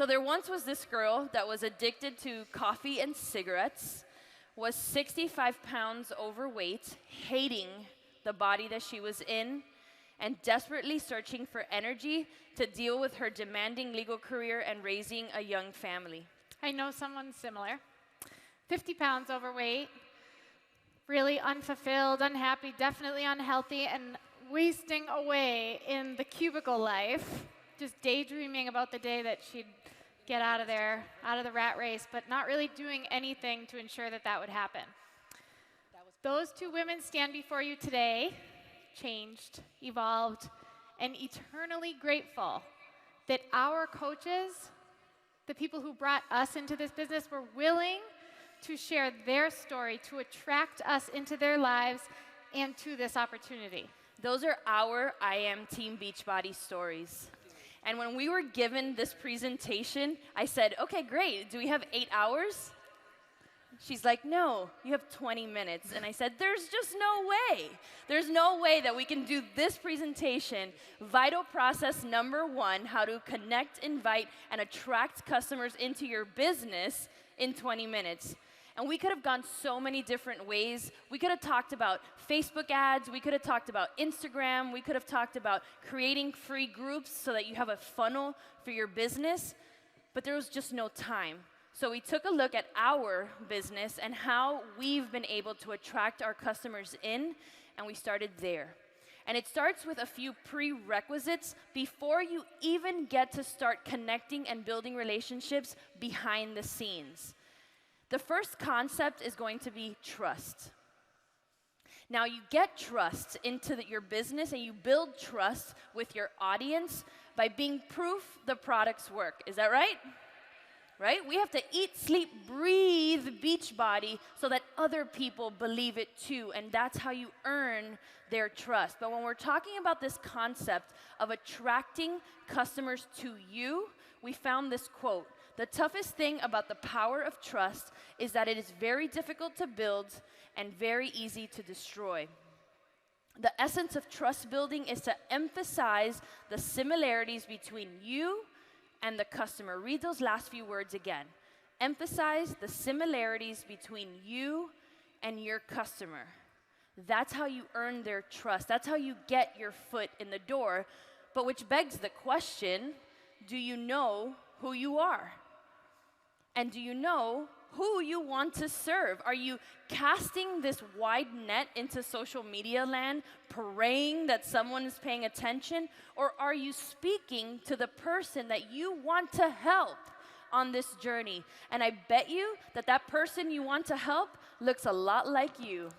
So there once was this girl that was addicted to coffee and cigarettes, was 65 pounds overweight, hating the body that she was in, and desperately searching for energy to deal with her demanding legal career and raising a young family. I know someone similar. 50 pounds overweight, really unfulfilled, unhappy, definitely unhealthy, and wasting away in the cubicle life, just daydreaming about the day that she'd get out of there, out of the rat race, but not really doing anything to ensure that that would happen. Those two women stand before you today, changed, evolved, and eternally grateful that our coaches, the people who brought us into this business, were willing to share their story, to attract us into their lives and to this opportunity. Those are our I Am Team Beachbody stories. And when we were given this presentation, I said, okay, great, do we have 8 hours? She's like, no, you have 20 minutes. And I said, there's just no way. There's no way that we can do this presentation, vital process number 1, how to connect, invite, and attract customers into your business in 20 minutes. And we could have gone so many different ways. We could have talked about Facebook ads. We could have talked about Instagram. We could have talked about creating free groups so that you have a funnel for your business. But there was just no time. So we took a look at our business and how we've been able to attract our customers in, and we started there. And it starts with a few prerequisites before you even get to start connecting and building relationships behind the scenes. The first concept is going to be trust. Now, you get trust into your business and you build trust with your audience by being proof the products work. Is that right? Right? We have to eat, sleep, breathe Beachbody so that other people believe it too, and that's how you earn their trust. But when we're talking about this concept of attracting customers to you, we found this quote: the toughest thing about the power of trust is that it is very difficult to build and very easy to destroy. The essence of trust building is to emphasize the similarities between you and the customer. Read those last few words again. Emphasize the similarities between you and your customer. That's how you earn their trust. That's how you get your foot in the door. But which begs the question, do you know who you are? And do you know who you want to serve? Are you casting this wide net into social media land, praying that someone is paying attention? Or are you speaking to the person that you want to help on this journey? And I bet you that that person you want to help looks a lot like you.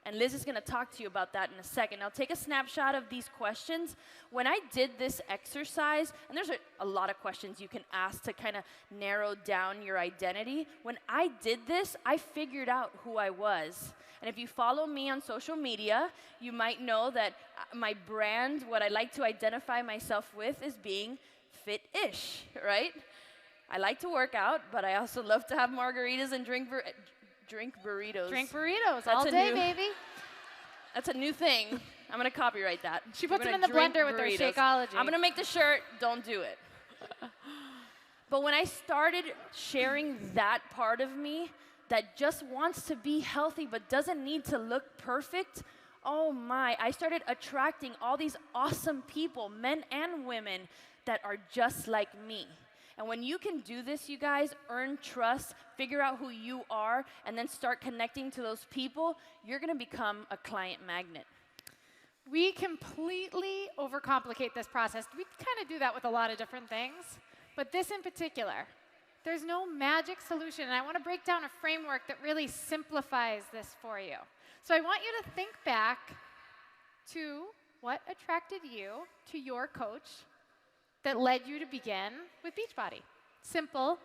And Liz is going to talk to you about that in a second. Now, take a snapshot of these questions. When I did this exercise, and there's a lot of questions you can ask to kind of narrow down your identity. When I did this, I figured out who I was. And if you follow me on social media, you might know that my brand, what I like to identify myself with, is being fit-ish, right? I like to work out, but I also love to have margaritas and drink burritos. Drink burritos all day, baby. That's a new thing. I'm going to copyright that. She puts them in the blender with her Shakeology. I'm going to make the shirt. Don't do it. But when I started sharing that part of me that just wants to be healthy but doesn't need to look perfect, oh my, I started attracting all these awesome people, men and women, that are just like me. And when you can do this, you guys, earn trust, figure out who you are, and then start connecting to those people, you're going to become a client magnet. We completely overcomplicate this process. We kind of do that with a lot of different things, but this in particular, there's no magic solution, and I want to break down a framework that really simplifies this for you. So I want you to think back to what attracted you to your coach that led you to begin with Beachbody. Simple,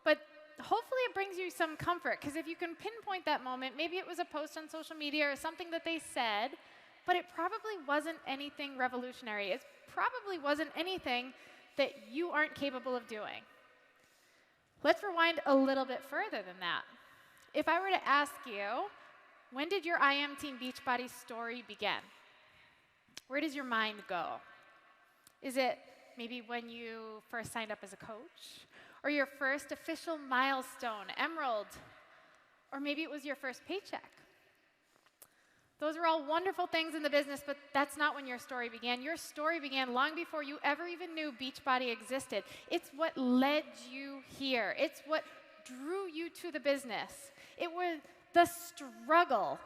but hopefully it brings you some comfort, because if you can pinpoint that moment, maybe it was a post on social media or something that they said, but it probably wasn't anything revolutionary. It probably wasn't anything that you aren't capable of doing. Let's rewind a little bit further than that. If I were to ask you, when did your I Am Team Beachbody story begin? Where does your mind go? Is it maybe when you first signed up as a coach, or your first official milestone, Emerald, or maybe it was your first paycheck. Those are all wonderful things in the business, but that's not when your story began. Your story began long before you ever even knew Beachbody existed. It's what led you here. It's what drew you to the business. It was the struggle.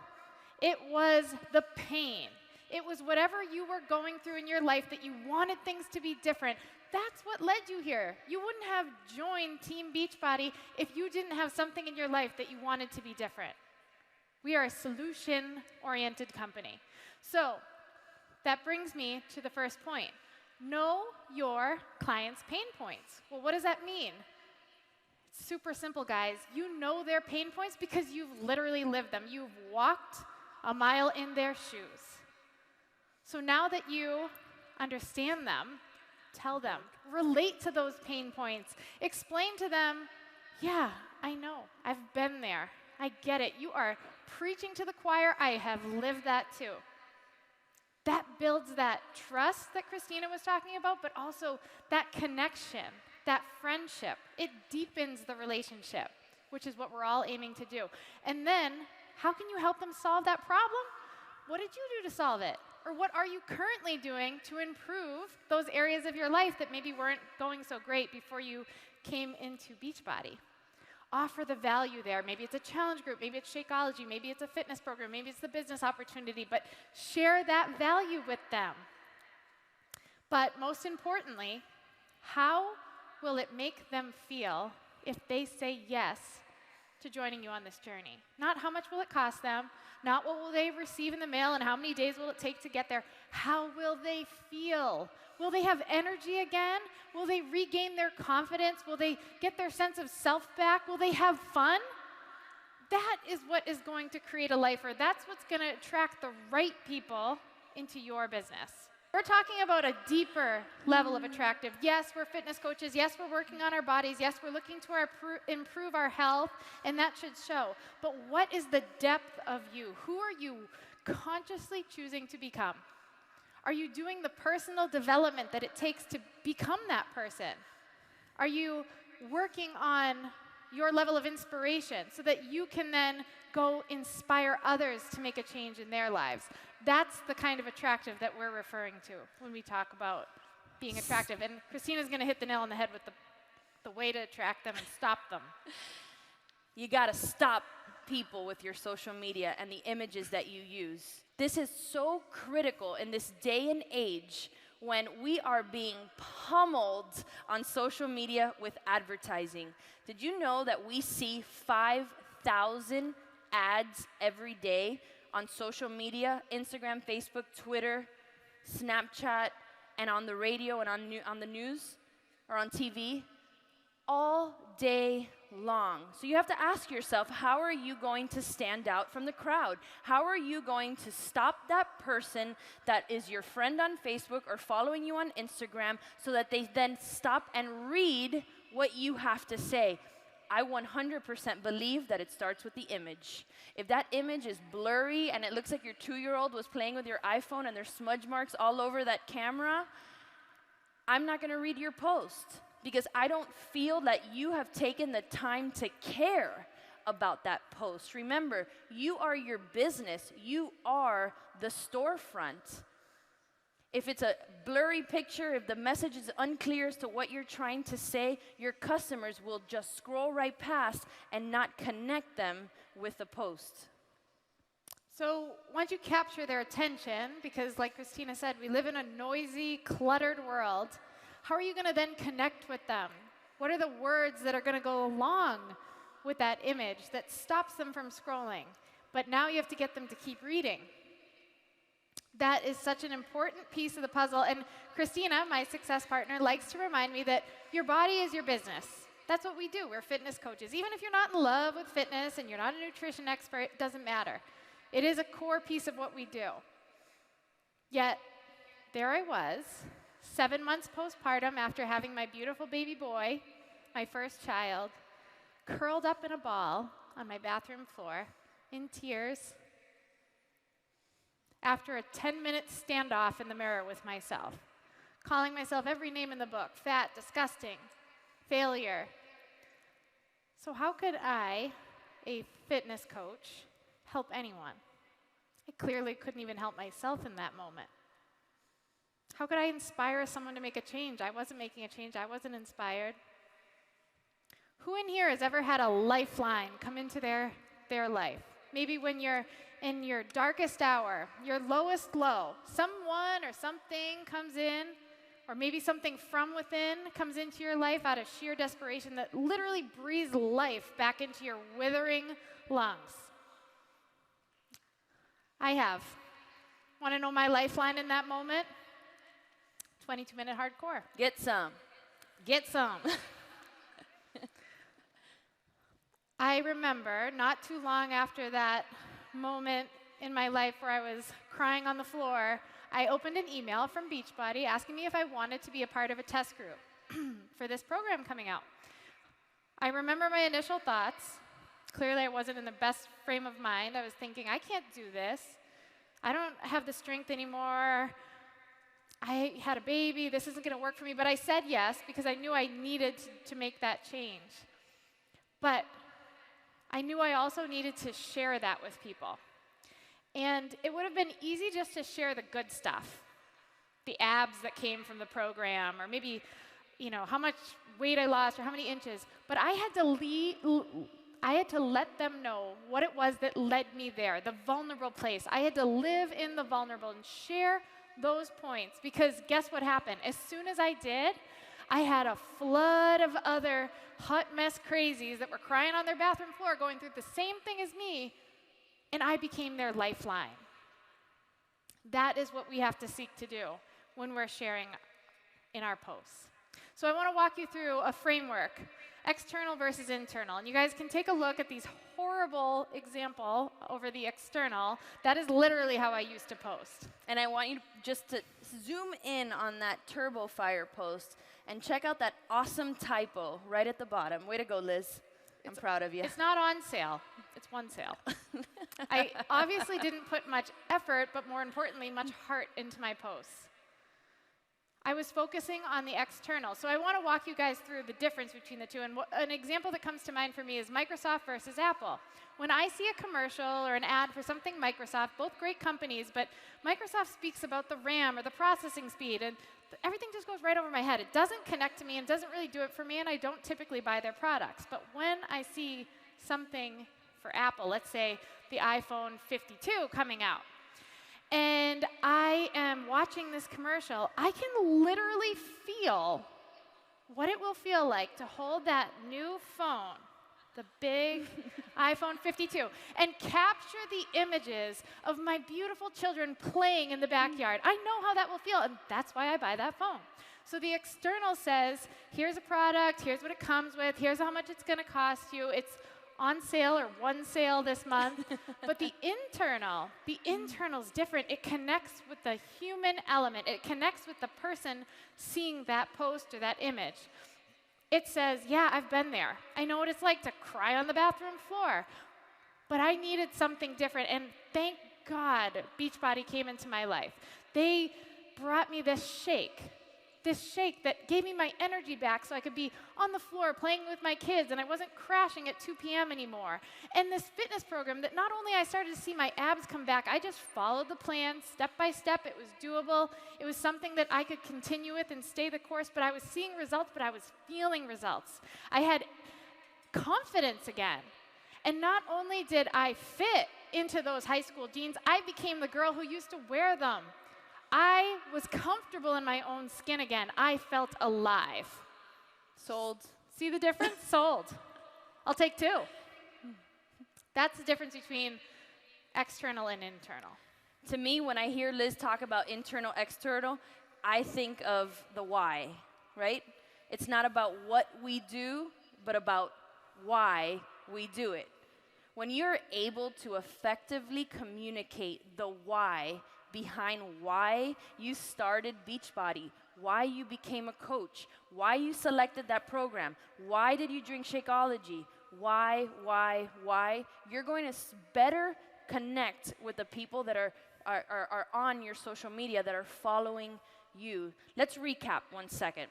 It was the pain. It was whatever you were going through in your life that you wanted things to be different. That's what led you here. You wouldn't have joined Team Beachbody if you didn't have something in your life that you wanted to be different. We are a solution-oriented company. So that brings me to the first point. Know your clients' pain points. Well, what does that mean? It's super simple, guys. You know their pain points because you've literally lived them. You've walked a mile in their shoes. So now that you understand them, tell them, relate to those pain points. Explain to them, yeah, I know, I've been there. I get it. You are preaching to the choir. I have lived that too. That builds that trust that Kristina was talking about, but also that connection, that friendship. It deepens the relationship, which is what we're all aiming to do. And then, how can you help them solve that problem? What did you do to solve it? Or what are you currently doing to improve those areas of your life that maybe weren't going so great before you came into Beachbody? Offer the value there. Maybe it's a challenge group, maybe it's Shakeology, maybe it's a fitness program, maybe it's the business opportunity, but share that value with them. But most importantly, how will it make them feel if they say yes to joining you on this journey? Not how much will it cost them, not what will they receive in the mail and how many days will it take to get there. How will they feel? Will they have energy again? Will they regain their confidence? Will they get their sense of self back? Will they have fun? That is what is going to create a lifer. That's what's going to attract the right people into your business. We're talking about a deeper level of attractive. Yes, we're fitness coaches. Yes, we're working on our bodies. Yes, we're looking to improve our health, and that should show. But what is the depth of you? Who are you consciously choosing to become? Are you doing the personal development that it takes to become that person? Are you working on your level of inspiration so that you can then go inspire others to make a change in their lives? That's the kind of attractive that we're referring to when we talk about being attractive. And Kristina's going to hit the nail on the head with the way to attract them and stop them. You got to stop people with your social media and the images that you use. This is so critical in this day and age when we are being pummeled on social media with advertising. Did you know that we see 5,000 ads every day on social media, Instagram, Facebook, Twitter, Snapchat, and on the radio and on the news or on TV all day long? So you have to ask yourself, how are you going to stand out from the crowd? How are you going to stop that person that is your friend on Facebook or following you on Instagram so that they then stop and read what you have to say? I 100% believe that it starts with the image. If that image is blurry and it looks like your 2-year-old was playing with your iPhone and there's smudge marks all over that camera, I'm not going to read your post because I don't feel that you have taken the time to care about that post. Remember, you are your business. You are the storefront. If it's a blurry picture, if the message is unclear as to what you're trying to say, your customers will just scroll right past and not connect them with the post. So once you capture their attention, because like Kristina said, we live in a noisy, cluttered world, how are you going to then connect with them? What are the words that are going to go along with that image that stops them from scrolling? But now you have to get them to keep reading. That is such an important piece of the puzzle. And Kristina, my success partner, likes to remind me that your body is your business. That's what we do. We're fitness coaches. Even if you're not in love with fitness and you're not a nutrition expert, it doesn't matter. It is a core piece of what we do. Yet, there I was, 7 months postpartum after having my beautiful baby boy, my first child, curled up in a ball on my bathroom floor, in tears, after a 10-minute standoff in the mirror with myself, calling myself every name in the book, fat, disgusting, failure. So how could I, a fitness coach, help anyone? I clearly couldn't even help myself in that moment. How could I inspire someone to make a change? I wasn't making a change. I wasn't inspired. Who in here has ever had a lifeline come into their life? Maybe when you're in your darkest hour, your lowest low, someone or something comes in, or maybe something from within comes into your life out of sheer desperation that literally breathes life back into your withering lungs. I have. Want to know my lifeline in that moment? 22-minute hardcore. Get some. Get some. I remember not too long after that moment in my life where I was crying on the floor, I opened an email from Beachbody asking me if I wanted to be a part of a test group for this program coming out. I remember my initial thoughts. Clearly, I wasn't in the best frame of mind. I was thinking, I can't do this. I don't have the strength anymore. I had a baby. This isn't going to work for me. But I said yes because I knew I needed to make that change. But I knew I also needed to share that with people. And it would have been easy just to share the good stuff, the abs that came from the program, or maybe, how much weight I lost or how many inches. But I had to let them know what it was that led me there, the vulnerable place. I had to live in the vulnerable and share those points, because guess what happened? As soon as I did, I had a flood of other hot mess crazies that were crying on their bathroom floor going through the same thing as me, and I became their lifeline. That is what we have to seek to do when we're sharing in our posts. So I want to walk you through a framework, external versus internal. And you guys can take a look at these horrible example over the external. That is literally how I used to post. And I want you just to zoom in on that Turbo Fire post and check out that awesome typo right at the bottom. Way to go, Liz. I'm proud of you. It's not on sale. It's one sale. I obviously didn't put much effort, but more importantly, much heart into my posts. I was focusing on the external. So I want to walk you guys through the difference between the two. And an example that comes to mind for me is Microsoft versus Apple. When I see a commercial or an ad for something Microsoft, both great companies, but Microsoft speaks about the RAM or the processing speed, and everything just goes right over my head. It doesn't connect to me and doesn't really do it for me, and I don't typically buy their products. But when I see something for Apple, let's say the iPhone 52 coming out, and I am watching this commercial, I can literally feel what it will feel like to hold that new phone, the big iPhone 52, and capture the images of my beautiful children playing in the backyard. I know how that will feel, and that's why I buy that phone. So the external says, here's a product, here's what it comes with, here's how much it's going to cost you. It's on sale or one sale this month. But the internal's different. It connects with the human element. It connects with the person seeing that post or that image. It says, yeah, I've been there. I know what it's like to cry on the bathroom floor. But I needed something different. And thank God Beachbody came into my life. They brought me this shake that gave me my energy back so I could be on the floor playing with my kids and I wasn't crashing at 2 p.m. anymore. And this fitness program that not only I started to see my abs come back, I just followed the plan step by step. It was doable. It was something that I could continue with and stay the course, but I was seeing results, but I was feeling results. I had confidence again. And not only did I fit into those high school jeans, I became the girl who used to wear them. I was comfortable in my own skin again. I felt alive. Sold. See the difference? Sold. I'll take 2. That's the difference between external and internal. To me, when I hear Liz talk about internal, external, I think of the why, right? It's not about what we do, but about why we do it. When you're able to effectively communicate the why behind why you started Beachbody, why you became a coach, why you selected that program, why did you drink Shakeology, why, you're going to better connect with the people that are on your social media, that are following you. Let's recap 1 second.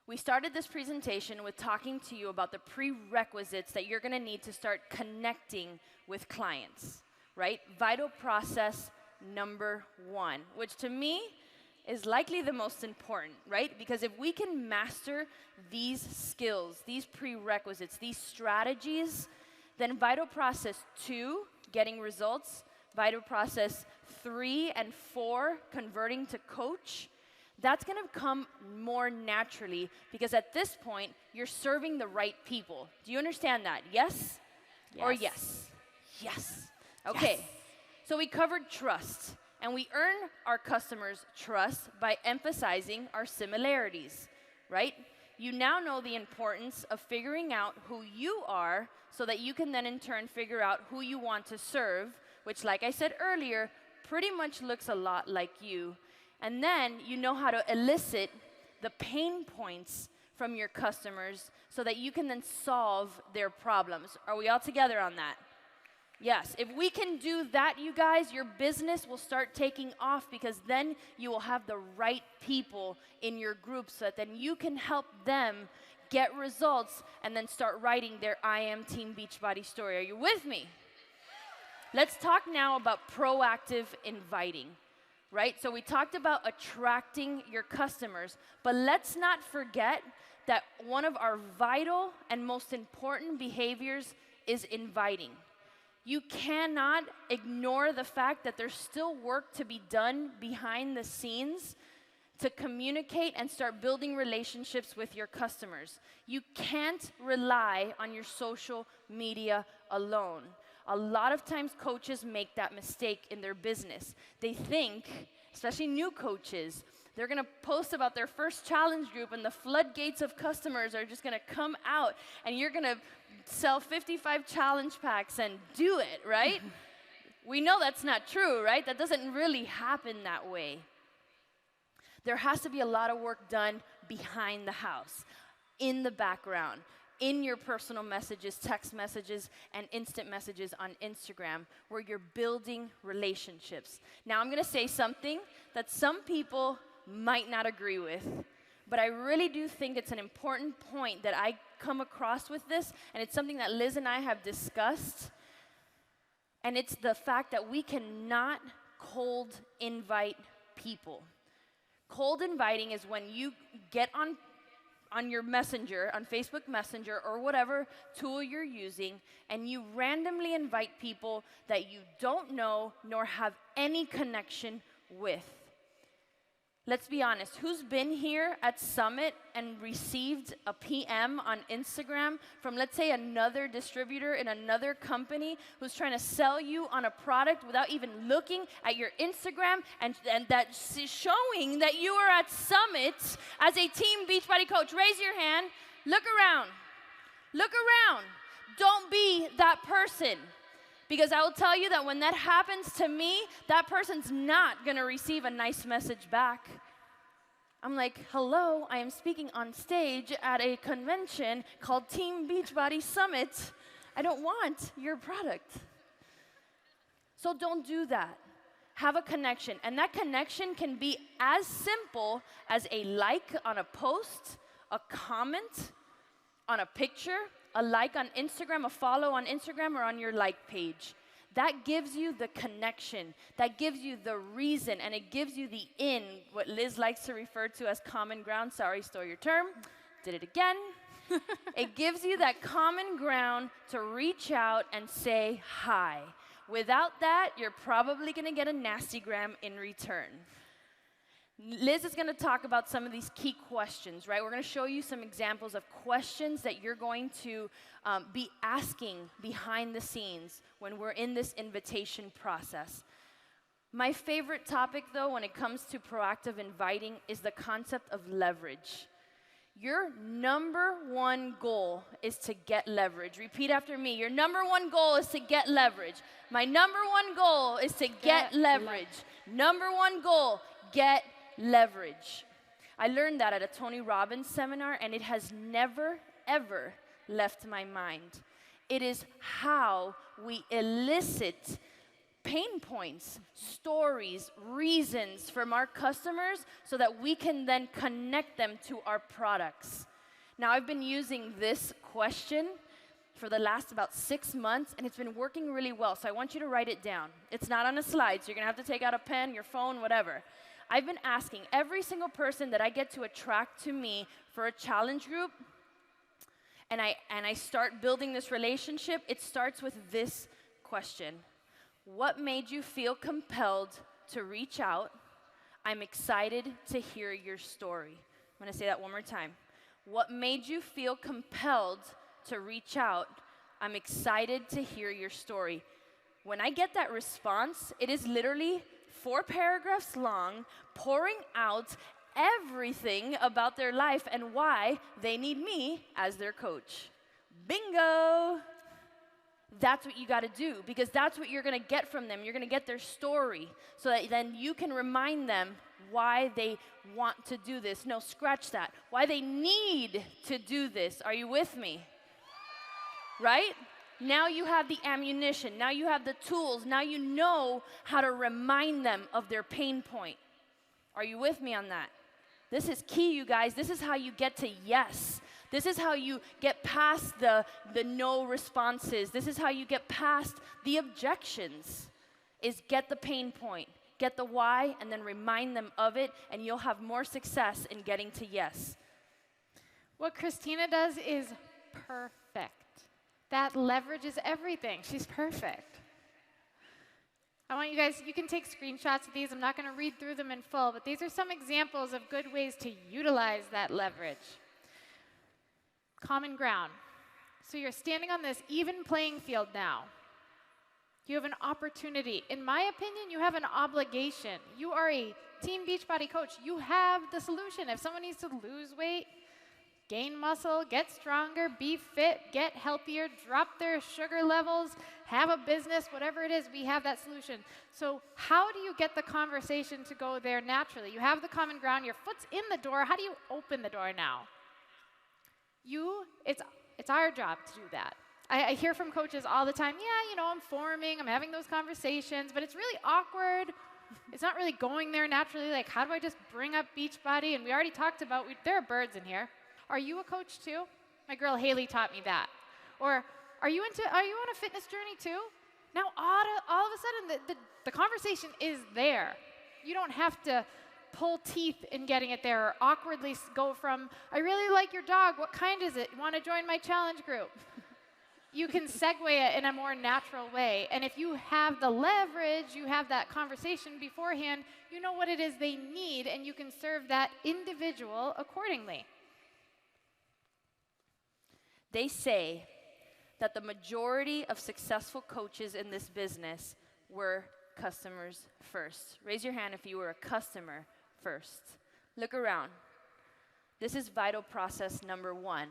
We started this presentation with talking to you about the prerequisites that you're gonna need to start connecting with clients, right? Vital process number 1, which to me is likely the most important, right? Because if we can master these skills, these prerequisites, these strategies, then vital process 2, getting results, vital process 3 and 4, converting to coach, that's going to come more naturally because at this point, you're serving the right people. Do you understand that? Yes? Or yes? Yes. Okay. Yes. So we covered trust, and we earn our customers' trust by emphasizing our similarities, right? You now know the importance of figuring out who you are so that you can then in turn figure out who you want to serve, which like I said earlier, pretty much looks a lot like you. And then you know how to elicit the pain points from your customers so that you can then solve their problems. Are we all together on that? Yes. If we can do that, you guys, your business will start taking off because then you will have the right people in your group so that then you can help them get results and then start writing their I Am Team Beachbody story. Are you with me? Let's talk now about proactive inviting. Right? So we talked about attracting your customers, but let's not forget that one of our vital and most important behaviors is inviting. You cannot ignore the fact that there's still work to be done behind the scenes to communicate and start building relationships with your customers. You can't rely on your social media alone. A lot of times coaches make that mistake in their business. They think, especially new coaches, they're gonna post about their first challenge group and the floodgates of customers are just gonna come out and you're gonna sell 55 challenge packs and do it, right? We know that's not true, right? That doesn't really happen that way. There has to be a lot of work done behind the house, in the background, in your personal messages, text messages, and instant messages on Instagram, where you're building relationships. Now, I'm gonna say something that some people might not agree with, but I really do think it's an important point that I come across with this, and it's something that Liz and I have discussed, and it's the fact that we cannot cold invite people. Cold inviting is when you get on your messenger, on Facebook Messenger or whatever tool you're using, and you randomly invite people that you don't know nor have any connection with. Let's be honest, who's been here at Summit and received a PM on Instagram from, let's say, another distributor in another company who's trying to sell you on a product without even looking at your Instagram and that's showing that you are at Summit as a Team Beachbody coach? Raise your hand. Look around. Look around. Don't be that person. Because I will tell you that when that happens to me, that person's not going to receive a nice message back. I'm like, hello, I am speaking on stage at a convention called Team Beachbody Summit. I don't want your product. So don't do that. Have a connection. And that connection can be as simple as a like on a post, a comment on a picture, a like on Instagram, a follow on Instagram, or on your like page. That gives you the connection. That gives you the reason, and it gives you the in, what Liz likes to refer to as common ground. Sorry, stole your term. Did it again. It gives you that common ground to reach out and say hi. Without that, you're probably going to get a nastygram in return. Liz is going to talk about some of these key questions, right? We're going to show you some examples of questions that you're going to be asking behind the scenes when we're in this invitation process. My favorite topic, though, when it comes to proactive inviting is the concept of leverage. Your number one goal is to get leverage. Repeat after me. Your number one goal is to get leverage. My number one goal is to get leverage. Number one goal, get leverage. I learned that at a Tony Robbins seminar, and it has never, ever left my mind. It is how we elicit pain points, stories, reasons from our customers so that we can then connect them to our products. Now, I've been using this question for the last about 6 months, and it's been working really well, so I want you to write it down. It's not on a slide, so you're gonna have to take out a pen, your phone, whatever. I've been asking every single person that I get to attract to me for a challenge group, and I start building this relationship, it starts with this question. What made you feel compelled to reach out? I'm excited to hear your story. I'm gonna say that one more time. What made you feel compelled to reach out? I'm excited to hear your story. When I get that response, it is literally 4 paragraphs long, pouring out everything about their life and why they need me as their coach. Bingo! That's what you got to do, because that's what you're going to get from them. You're going to get their story so that then you can remind them why they want to do this. No, scratch that. Why they need to do this. Are you with me? Right? Now you have the ammunition. Now you have the tools. Now you know how to remind them of their pain point. Are you with me on that? This is key, you guys. This is how you get to yes. This is how you get past the no responses. This is how you get past the objections, is get the pain point, get the why, and then remind them of it, and you'll have more success in getting to yes. What Kristina does is perfect. That leverages everything. She's perfect. I want you guys, you can take screenshots of these. I'm not going to read through them in full, but these are some examples of good ways to utilize that leverage. Common ground. So you're standing on this even playing field now. You have an opportunity. In my opinion, you have an obligation. You are a Team Beachbody coach. You have the solution. If someone needs to lose weight, gain muscle, get stronger, be fit, get healthier, drop their sugar levels, have a business, whatever it is, we have that solution. So how do you get the conversation to go there naturally? You have the common ground, your foot's in the door. How do you open the door now? It's our job to do that. I hear from coaches all the time, yeah, you know, I'm forming, I'm having those conversations, but it's really awkward. It's not really going there naturally. Like, how do I just bring up Beachbody? And we already talked about, there are birds in here. Are you a coach too? My girl Haley taught me that. Or are you on a fitness journey too? Now all of a sudden the conversation is there. You don't have to pull teeth in getting it there or awkwardly go from, I really like your dog, what kind is it? Want to join my challenge group? You can segue it in a more natural way. And if you have the leverage, you have that conversation beforehand, you know what it is they need, and you can serve that individual accordingly. They say that the majority of successful coaches in this business were customers first. Raise your hand if you were a customer first. Look around. This is vital process number 1.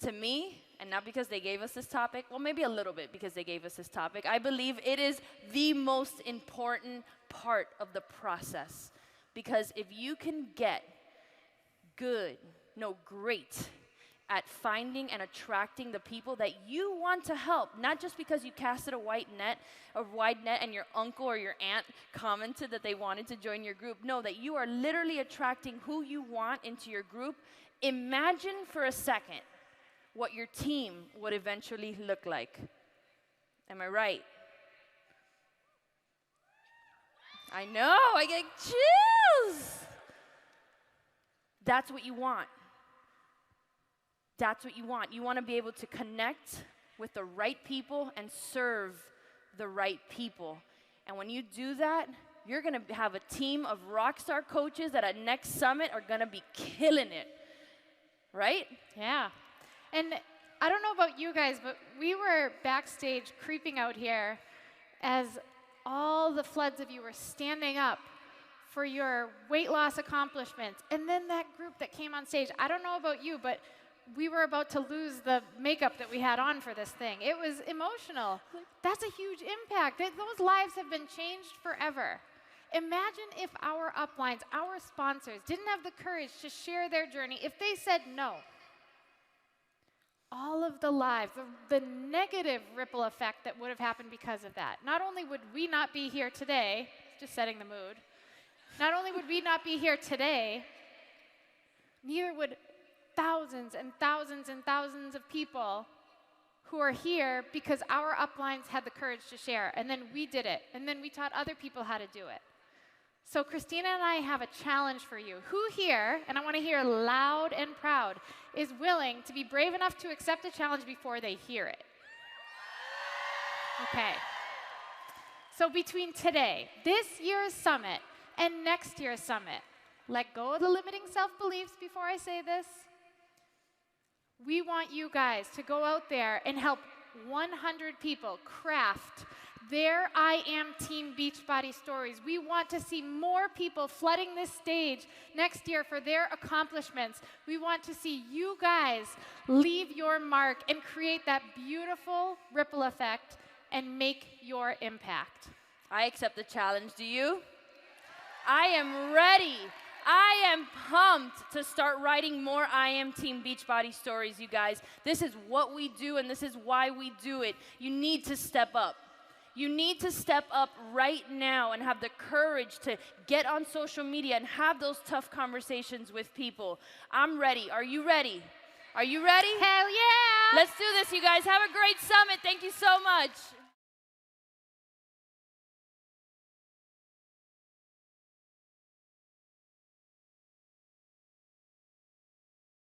To me, and not because they gave us this topic, well, maybe a little bit because they gave us this topic, I believe it is the most important part of the process. Because if you can get great at finding and attracting the people that you want to help, not just because you casted a wide net and your uncle or your aunt commented that they wanted to join your group. No, that you are literally attracting who you want into your group. Imagine for a second what your team would eventually look like. Am I right? I know, I get chills. That's what you want. That's what you want. You want to be able to connect with the right people and serve the right people. And when you do that, you're going to have a team of rock star coaches that at next summit are going to be killing it. Right? Yeah. And I don't know about you guys, but we were backstage creeping out here as all the floods of you were standing up for your weight loss accomplishments. And then that group that came on stage, I don't know about you, but we were about to lose the makeup that we had on for this thing. It was emotional. That's a huge impact. Those lives have been changed forever. Imagine if our uplines, our sponsors, didn't have the courage to share their journey. If they said no, all of the lives, the negative ripple effect that would have happened because of that. Not only would we not be here today, just setting the mood, not only would we not be here today, neither would thousands and thousands and thousands of people who are here because our uplines had the courage to share, and then we did it, and then we taught other people how to do it. So Kristina and I have a challenge for you. Who here, and I want to hear loud and proud, is willing to be brave enough to accept a challenge before they hear it? Okay. So between today, this year's summit, and next year's summit, let go of the limiting self-beliefs before I say this. We want you guys to go out there and help 100 people craft their I Am Team Beachbody stories. We want to see more people flooding this stage next year for their accomplishments. We want to see you guys leave your mark and create that beautiful ripple effect and make your impact. I accept the challenge. Do you? I am ready. I am pumped to start writing more I Am Team Beachbody stories, you guys. This is what we do, and this is why we do it. You need to step up. You need to step up right now and have the courage to get on social media and have those tough conversations with people. I'm ready. Are you ready? Are you ready? Hell yeah! Let's do this, you guys. Have a great summit. Thank you so much.